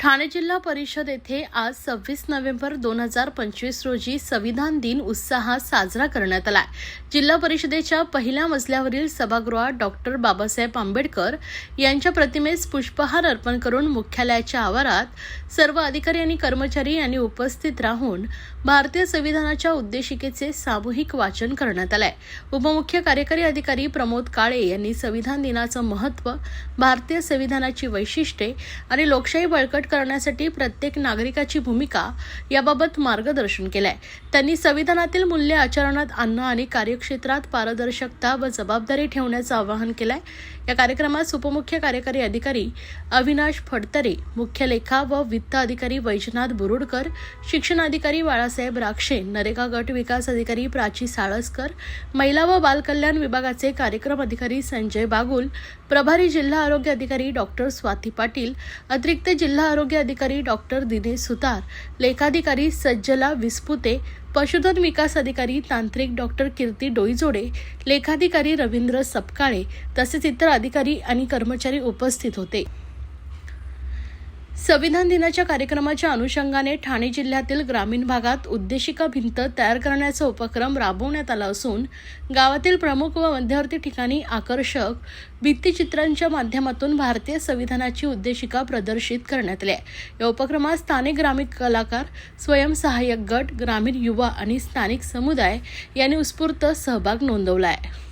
ठाणे जिल्हा परिषद येथे आज 26 नोव्हेंबर 2025 रोजी संविधान दिन उत्साहात साजरा करण्यात आला। जिल्हा परिषदेच्या पहिल्या मजल्यावरील सभागृहात डॉक्टर बाबासाहेब आंबेडकर यांच्या प्रतिमेस पुष्पहार अर्पण करून मुख्यालयाच्या आवारात सर्व अधिकारी आणि कर्मचारी यांनी उपस्थित राहून भारतीय संविधानाच्या उद्देशिकेचे सामूहिक वाचन करण्यात आले। उपमुख्य कार्यकारी अधिकारी प्रमोद काळे यांनी संविधान दिनाचं महत्त्व, भारतीय संविधानाची वैशिष्ट्ये आणि लोकशाही बळकट करण्यासाठी प्रत्येक नागरिकाची भूमिका याबाबत मार्गदर्शन केले। त्यांनी संविधानातील मूल्ये आचरणात आणणं आणि कार्यक्षेत्रात पारदर्शकता व जबाबदारी ठेवण्याचं आवाहन केले। या कार्यक्रमात उपमुख्य कार्यकारी अधिकारी अविनाश फडतरे, मुख्य लेखा व वित्त अधिकारी वैजनाथ बुरुडकर, शिक्षण अधिकारी बाळासाहेब राक्षे, नरेगा गट विकास अधिकारी प्राची साळसकर, महिला व बाल कल्याण विभागाचे कार्यक्रम अधिकारी संजय बागुल, प्रभारी जिल्हा आरोग्य अधिकारी डॉक्टर स्वाती पाटील, अतिरिक्त जिल्हा आरोग्य अधिकारी डॉक्टर दिनेश सुतार, लेखाधिकारी सज्जला विस्पुते, पशुधन विकास अधिकारी तांत्रिक डॉक्टर कीर्ती डोईजोडे, लेखाधिकारी रवींद्र सपकाळे तसेच इतर अधिकारी आणि कर्मचारी उपस्थित होते। संविधान दिनाच्या कार्यक्रमाच्या अनुषंगाने ठाणे जिल्ह्यातील ग्रामीण भागात उद्देशिका भिंत तयार करण्याचा उपक्रम राबवण्यात आला असून गावातील प्रमुख व मध्यवर्ती ठिकाणी आकर्षक भित्तिचित्रांच्या माध्यमातून भारतीय संविधानाची उद्देशिका प्रदर्शित करण्यात आली। या उपक्रमात स्थानिक ग्रामीण कलाकार, स्वयंसहाय्यक गट, ग्रामीण युवा आणि स्थानिक समुदाय यांनी उत्स्फूर्त सहभाग नोंदवला आहे।